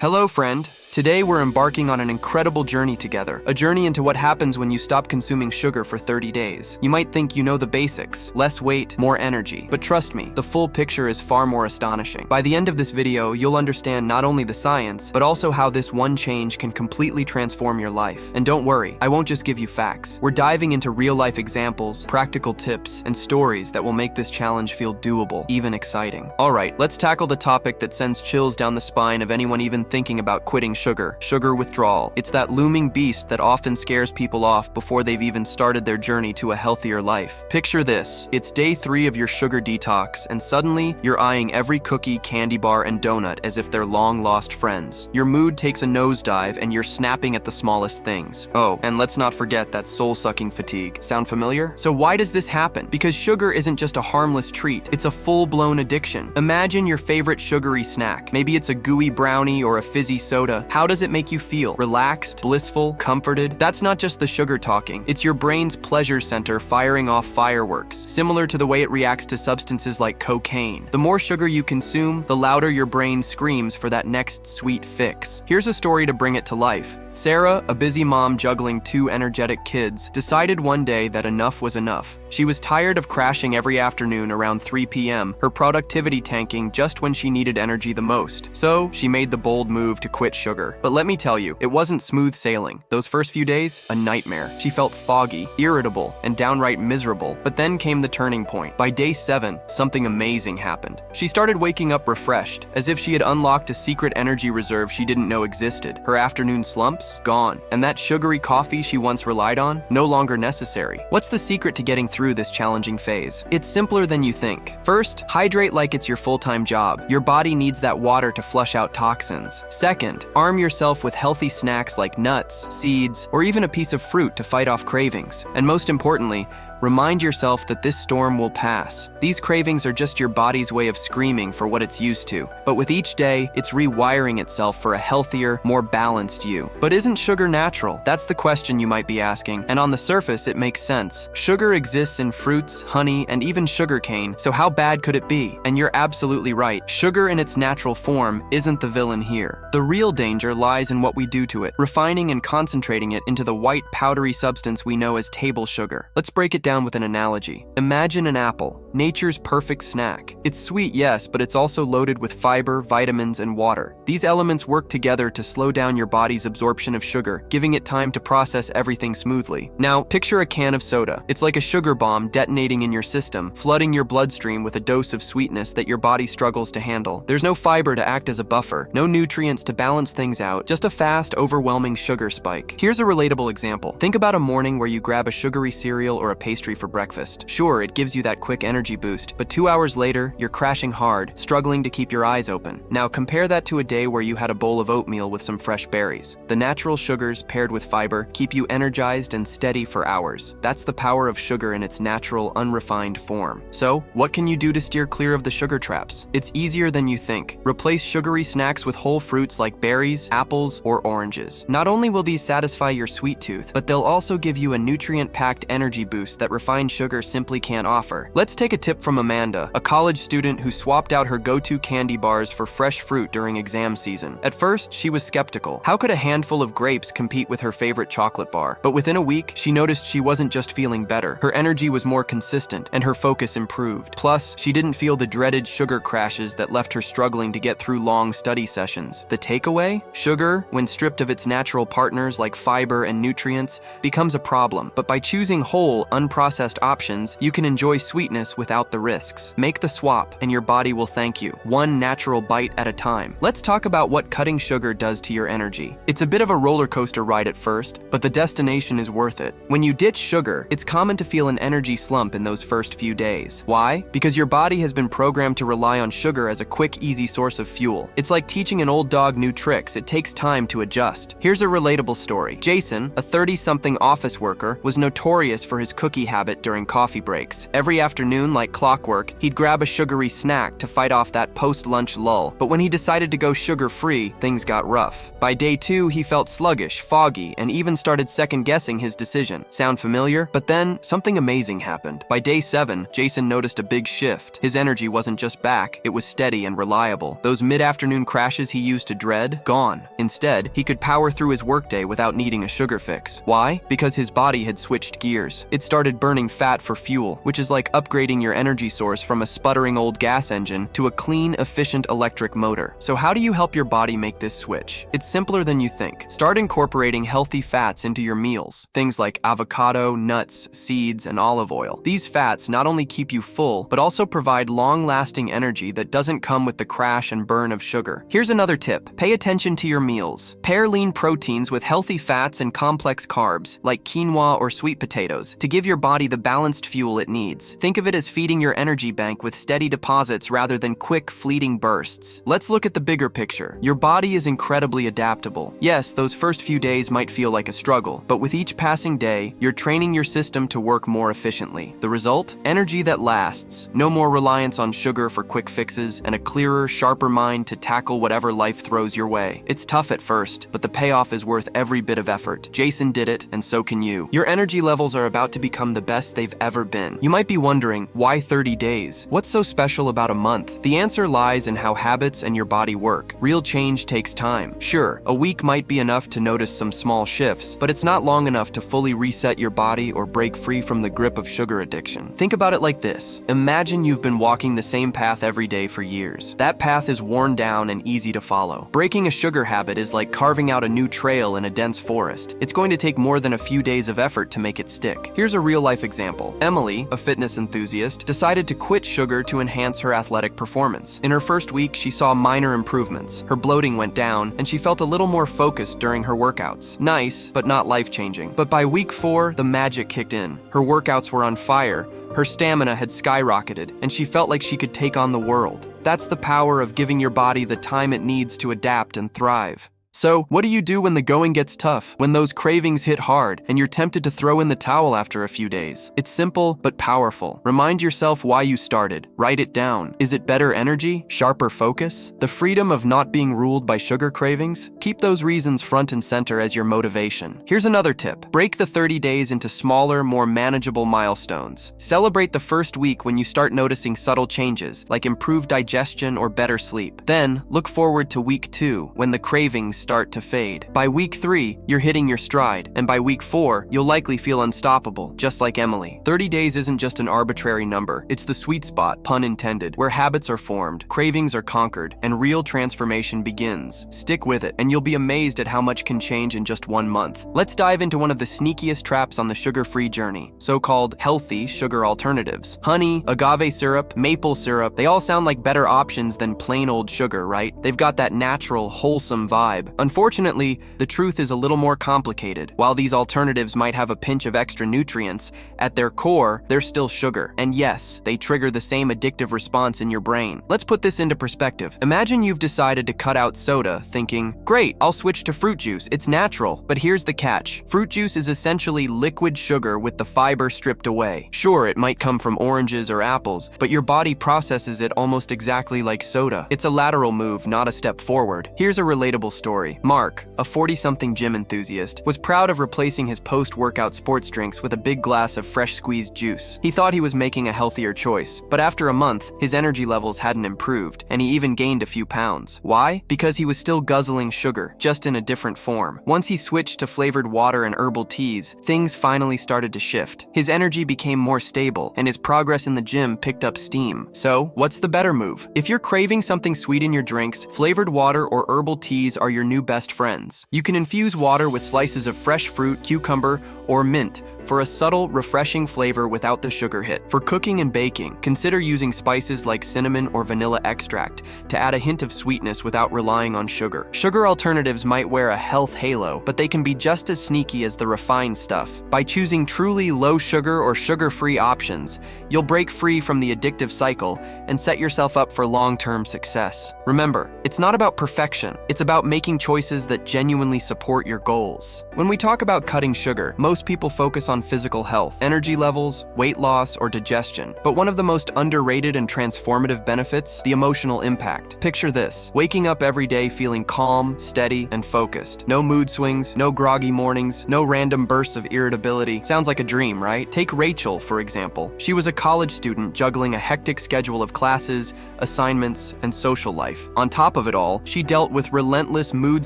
Hello, friend. Today we're embarking on an incredible journey together. A journey into what happens when you stop consuming sugar for 30 days. You might think you know the basics: less weight, more energy. But trust me, the full picture is far more astonishing. By the end of this video, you'll understand not only the science, but also how this one change can completely transform your life. And don't worry, I won't just give you facts. We're diving into real-life examples, practical tips, and stories that will make this challenge feel doable, even exciting. Alright, let's tackle the topic that sends chills down the spine of anyone even thinking about quitting sugar withdrawal. It's that looming beast that often scares people off before they've even started their journey to a healthier life. Picture this: it's day 3 of your sugar detox, and suddenly you're eyeing every cookie, candy bar, and donut as if they're long-lost friends. Your mood takes a nosedive, and you're snapping at the smallest things. Oh, and let's not forget that soul-sucking fatigue. Sound familiar? So why does this happen? Because sugar isn't just a harmless treat, it's a full-blown addiction. Imagine your favorite sugary snack. Maybe it's a gooey brownie or a fizzy soda. How does it make you feel? Relaxed, blissful, comforted? That's not just the sugar talking. It's your brain's pleasure center firing off fireworks, similar to the way it reacts to substances like cocaine. The more sugar you consume, the louder your brain screams for that next sweet fix. Here's a story to bring it to life. Sarah, a busy mom juggling 2 energetic kids, decided one day that enough was enough. She was tired of crashing every afternoon around 3 p.m., her productivity tanking just when she needed energy the most. So, she made the bold move to quit sugar. But let me tell you, it wasn't smooth sailing. Those first few days, a nightmare. She felt foggy, irritable, and downright miserable. But then came the turning point. By day 7, something amazing happened. She started waking up refreshed, as if she had unlocked a secret energy reserve she didn't know existed. Her afternoon slumps? Gone. And that sugary coffee she once relied on? No longer necessary. What's the secret to getting through this challenging phase? It's simpler than you think. First, hydrate like it's your full-time job. Your body needs that water to flush out toxins. Second, arm yourself with healthy snacks like nuts, seeds, or even a piece of fruit to fight off cravings. And most importantly, remind yourself that this storm will pass. These cravings are just your body's way of screaming for what it's used to. But with each day, it's rewiring itself for a healthier, more balanced you. But isn't sugar natural? That's the question you might be asking. And on the surface, it makes sense. Sugar exists in fruits, honey, and even sugarcane, so how bad could it be? And you're absolutely right. Sugar in its natural form isn't the villain here. The real danger lies in what we do to it, refining and concentrating it into the white, powdery substance we know as table sugar. Let's break it down with an analogy. Imagine an apple, nature's perfect snack. It's sweet, yes, but it's also loaded with fiber, vitamins, and water. These elements work together to slow down your body's absorption of sugar, giving it time to process everything smoothly. Now, picture a can of soda. It's like a sugar bomb detonating in your system, flooding your bloodstream with a dose of sweetness that your body struggles to handle. There's no fiber to act as a buffer, no nutrients to balance things out, just a fast, overwhelming sugar spike. Here's a relatable example. Think about a morning where you grab a sugary cereal or a pastry for breakfast. Sure, it gives you that quick energy boost, but 2 hours later, you're crashing hard, struggling to keep your eyes open. Now compare that to a day where you had a bowl of oatmeal with some fresh berries. The natural sugars paired with fiber keep you energized and steady for hours. That's the power of sugar in its natural, unrefined form. So, what can you do to steer clear of the sugar traps? It's easier than you think. Replace sugary snacks with whole fruits like berries, apples, or oranges. Not only will these satisfy your sweet tooth, but they'll also give you a nutrient-packed energy boost that refined sugar simply can't offer. Let's take a tip from Amanda, a college student who swapped out her go-to candy bars for fresh fruit during exam season. At first, she was skeptical. How could a handful of grapes compete with her favorite chocolate bar? But within a week, she noticed she wasn't just feeling better. Her energy was more consistent, and her focus improved. Plus, she didn't feel the dreaded sugar crashes that left her struggling to get through long study sessions. The takeaway? Sugar, when stripped of its natural partners like fiber and nutrients, becomes a problem. But by choosing whole, unprocessed options, you can enjoy sweetness without the risks. Make the swap, and your body will thank you, one natural bite at a time. Let's talk about what cutting sugar does to your energy. It's a bit of a roller coaster ride at first, but the destination is worth it. When you ditch sugar, it's common to feel an energy slump in those first few days. Why? Because your body has been programmed to rely on sugar as a quick, easy source of fuel. It's like teaching an old dog new tricks. It takes time to adjust. Here's a relatable story. Jason, a 30-something office worker, was notorious for his cookie habit during coffee breaks. Every afternoon, like clockwork, he'd grab a sugary snack to fight off that post-lunch lull. But when he decided to go sugar-free, things got rough. By day 2, he felt sluggish, foggy, and even started second-guessing his decision. Sound familiar? But then, something amazing happened. By day 7, Jason noticed a big shift. His energy wasn't just back, it was steady and reliable. Those mid-afternoon crashes he used to dread, gone. Instead, he could power through his workday without needing a sugar fix. Why? Because his body had switched gears. It started burning fat for fuel, which is like upgrading your energy source from a sputtering old gas engine to a clean, efficient electric motor. So how do you help your body make this switch? It's simpler than you think. Start incorporating healthy fats into your meals. Things like avocado, nuts, seeds, and olive oil. These fats not only keep you full, but also provide long-lasting energy that doesn't come with the crash and burn of sugar. Here's another tip. Pay attention to your meals. Pair lean proteins with healthy fats and complex carbs, like quinoa or sweet potatoes, to give your body the balanced fuel it needs. Think of it as feeding your energy bank with steady deposits rather than quick, fleeting bursts. Let's look at the bigger picture. Your body is incredibly adaptable. Yes, those first few days might feel like a struggle, but with each passing day, you're training your system to work more efficiently. The result? Energy that lasts. No more reliance on sugar for quick fixes, and a clearer, sharper mind to tackle whatever life throws your way. It's tough at first, but the payoff is worth every bit of effort. Jason did it, and so can you. Your energy levels are about to become the best they've ever been. You might be wondering, why 30 days? What's so special about a month? The answer lies in how habits and your body work. Real change takes time. Sure, a week might be enough to notice some small shifts, but it's not long enough to fully reset your body or break free from the grip of sugar addiction. Think about it like this. Imagine you've been walking the same path every day for years. That path is worn down and easy to follow. Breaking a sugar habit is like carving out a new trail in a dense forest. It's going to take more than a few days of effort to make it stick. Here's a real-life example. Emily, a fitness enthusiast, decided to quit sugar to enhance her athletic performance. In her first week, she saw minor improvements. Her bloating went down, and she felt a little more focused during her workouts. Nice, but not life-changing. But by week 4, the magic kicked in. Her workouts were on fire, her stamina had skyrocketed, and she felt like she could take on the world. That's the power of giving your body the time it needs to adapt and thrive. So, what do you do when the going gets tough? When those cravings hit hard and you're tempted to throw in the towel after a few days? It's simple but powerful. Remind yourself why you started. Write it down. Is it better energy? Sharper focus? The freedom of not being ruled by sugar cravings? Keep those reasons front and center as your motivation. Here's another tip. Break the 30 days into smaller, more manageable milestones. Celebrate the first week when you start noticing subtle changes, like improved digestion or better sleep. Then, look forward to week 2, when the cravings start to fade. By week 3, you're hitting your stride, and by week 4, you'll likely feel unstoppable, just like Emily. 30 days isn't just an arbitrary number, it's the sweet spot, pun intended, where habits are formed, cravings are conquered, and real transformation begins. Stick with it, and you'll be amazed at how much can change in just 1 month. Let's dive into one of the sneakiest traps on the sugar-free journey, so-called healthy sugar alternatives. Honey, agave syrup, maple syrup, they all sound like better options than plain old sugar, right? They've got that natural, wholesome vibe. Unfortunately, the truth is a little more complicated. While these alternatives might have a pinch of extra nutrients, at their core, they're still sugar. And yes, they trigger the same addictive response in your brain. Let's put this into perspective. Imagine you've decided to cut out soda, thinking, great, I'll switch to fruit juice, it's natural. But here's the catch. Fruit juice is essentially liquid sugar with the fiber stripped away. Sure, it might come from oranges or apples, but your body processes it almost exactly like soda. It's a lateral move, not a step forward. Here's a relatable story. Mark, a 40-something gym enthusiast, was proud of replacing his post-workout sports drinks with a big glass of fresh squeezed juice. He thought he was making a healthier choice, but after a month, his energy levels hadn't improved, and he even gained a few pounds. Why? Because he was still guzzling sugar, just in a different form. Once he switched to flavored water and herbal teas, things finally started to shift. His energy became more stable, and his progress in the gym picked up steam. So, what's the better move? If you're craving something sweet in your drinks, flavored water or herbal teas are your new best friends. You can infuse water with slices of fresh fruit, cucumber, or mint for a subtle, refreshing flavor without the sugar hit. For cooking and baking, consider using spices like cinnamon or vanilla extract to add a hint of sweetness without relying on sugar. Sugar alternatives might wear a health halo, but they can be just as sneaky as the refined stuff. By choosing truly low sugar or sugar-free options, you'll break free from the addictive cycle and set yourself up for long-term success. Remember, it's not about perfection, it's about making choices that genuinely support your goals. When we talk about cutting sugar, most people focus on physical health, energy levels, weight loss, or digestion. But one of the most underrated and transformative benefits, the emotional impact. Picture this: waking up every day feeling calm, steady, and focused. No mood swings, no groggy mornings, no random bursts of irritability. Sounds like a dream, right? Take Rachel, for example. She was a college student juggling a hectic schedule of classes, assignments, and social life. On top of it all, she dealt with relentless mood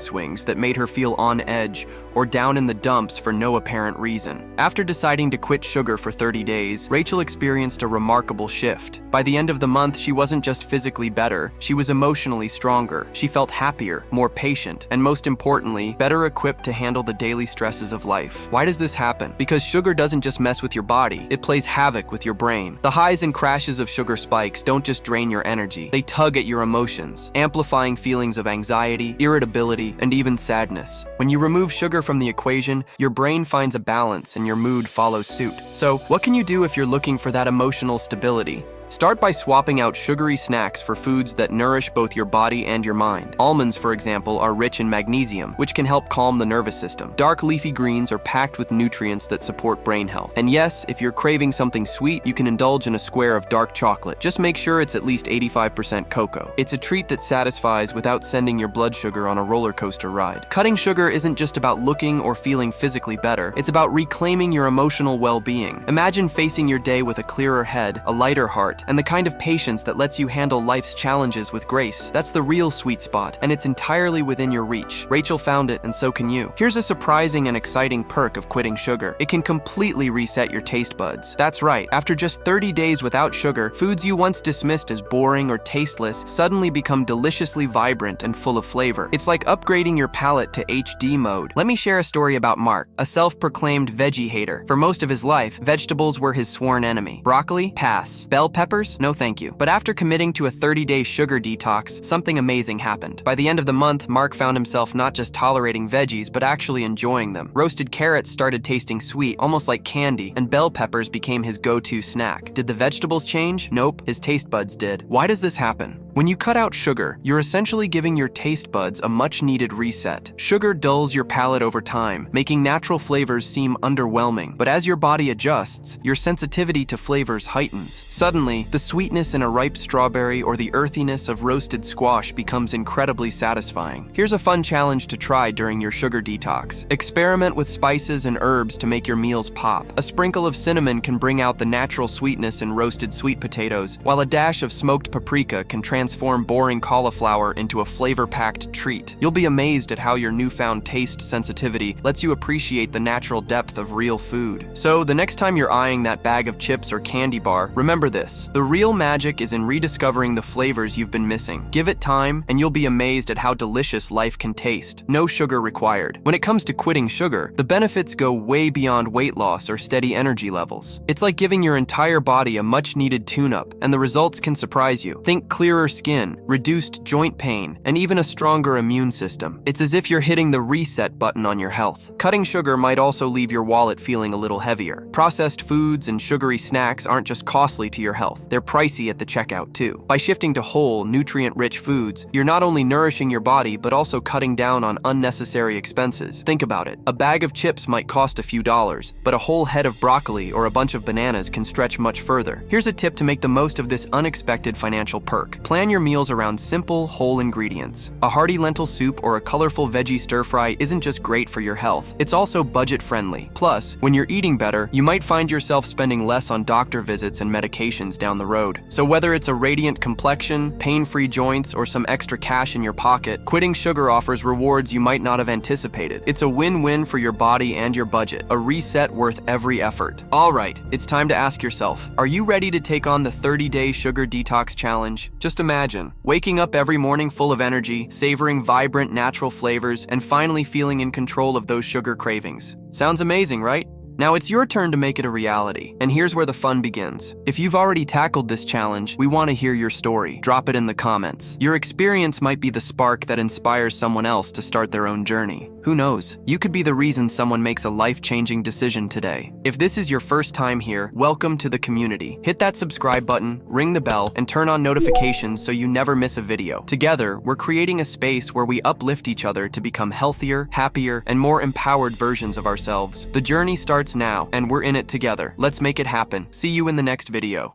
swings that made her feel on edge or down in the dumps for no apparent reason. After deciding to quit sugar for 30 days, Rachel experienced a remarkable shift. By the end of the month, she wasn't just physically better, she was emotionally stronger. She felt happier, more patient, and most importantly, better equipped to handle the daily stresses of life. Why does this happen? Because sugar doesn't just mess with your body, it plays havoc with your brain. The highs and crashes of sugar spikes don't just drain your energy, they tug at your emotions, amplifying feelings of anxiety, irritability, and even sadness. When you remove sugar from the equation, your brain finds a balance and your mood follows suit. So, what can you do if you're looking for that emotional stability? Start by swapping out sugary snacks for foods that nourish both your body and your mind. Almonds, for example, are rich in magnesium, which can help calm the nervous system. Dark leafy greens are packed with nutrients that support brain health. And yes, if you're craving something sweet, you can indulge in a square of dark chocolate. Just make sure it's at least 85% cocoa. It's a treat that satisfies without sending your blood sugar on a roller coaster ride. Cutting sugar isn't just about looking or feeling physically better, it's about reclaiming your emotional well-being. Imagine facing your day with a clearer head, a lighter heart, and the kind of patience that lets you handle life's challenges with grace. That's the real sweet spot, and it's entirely within your reach. Rachel found it, and so can you. Here's a surprising and exciting perk of quitting sugar. It can completely reset your taste buds. That's right, after just 30 days without sugar, foods you once dismissed as boring or tasteless suddenly become deliciously vibrant and full of flavor. It's like upgrading your palate to HD mode. Let me share a story about Mark, a self-proclaimed veggie hater. For most of his life, vegetables were his sworn enemy. Broccoli? Pass. Bell peppers? No thank you. But after committing to a 30-day sugar detox, something amazing happened. By the end of the month, Mark found himself not just tolerating veggies, but actually enjoying them. Roasted carrots started tasting sweet, almost like candy, and bell peppers became his go-to snack. Did the vegetables change? Nope, his taste buds did. Why does this happen? When you cut out sugar, you're essentially giving your taste buds a much-needed reset. Sugar dulls your palate over time, making natural flavors seem underwhelming. But as your body adjusts, your sensitivity to flavors heightens. Suddenly, the sweetness in a ripe strawberry or the earthiness of roasted squash becomes incredibly satisfying. Here's a fun challenge to try during your sugar detox. Experiment with spices and herbs to make your meals pop. A sprinkle of cinnamon can bring out the natural sweetness in roasted sweet potatoes, while a dash of smoked paprika can transform boring cauliflower into a flavor-packed treat. You'll be amazed at how your newfound taste sensitivity lets you appreciate the natural depth of real food. So, the next time you're eyeing that bag of chips or candy bar, remember this: the real magic is in rediscovering the flavors you've been missing. Give it time, and you'll be amazed at how delicious life can taste. No sugar required. When it comes to quitting sugar, the benefits go way beyond weight loss or steady energy levels. It's like giving your entire body a much-needed tune-up, and the results can surprise you. Think clearer skin, reduced joint pain, and even a stronger immune system. It's as if you're hitting the reset button on your health. Cutting sugar might also leave your wallet feeling a little heavier. Processed foods and sugary snacks aren't just costly to your health, they're pricey at the checkout too. By shifting to whole, nutrient-rich foods, you're not only nourishing your body, but also cutting down on unnecessary expenses. Think about it. A bag of chips might cost a few dollars, but a whole head of broccoli or a bunch of bananas can stretch much further. Here's a tip to make the most of this unexpected financial perk. Plan your meals around simple, whole ingredients. A hearty lentil soup or a colorful veggie stir-fry isn't just great for your health, it's also budget-friendly. Plus, when you're eating better, you might find yourself spending less on doctor visits and medications down the road. So whether it's a radiant complexion, pain-free joints, or some extra cash in your pocket, quitting sugar offers rewards you might not have anticipated. It's a win-win for your body and your budget, a reset worth every effort. All right, it's time to ask yourself, are you ready to take on the 30-day sugar detox challenge? Just imagine waking up every morning full of energy, savoring vibrant natural flavors, and finally feeling in control of those sugar cravings. Sounds amazing, right? Now it's your turn to make it a reality, and here's where the fun begins. If you've already tackled this challenge, we want to hear your story. Drop it in the comments. Your experience might be the spark that inspires someone else to start their own journey. Who knows? You could be the reason someone makes a life-changing decision today. If this is your first time here, welcome to the community. Hit that subscribe button, ring the bell, and turn on notifications so you never miss a video. Together, we're creating a space where we uplift each other to become healthier, happier, and more empowered versions of ourselves. The journey starts now, and we're in it together. Let's make it happen. See you in the next video.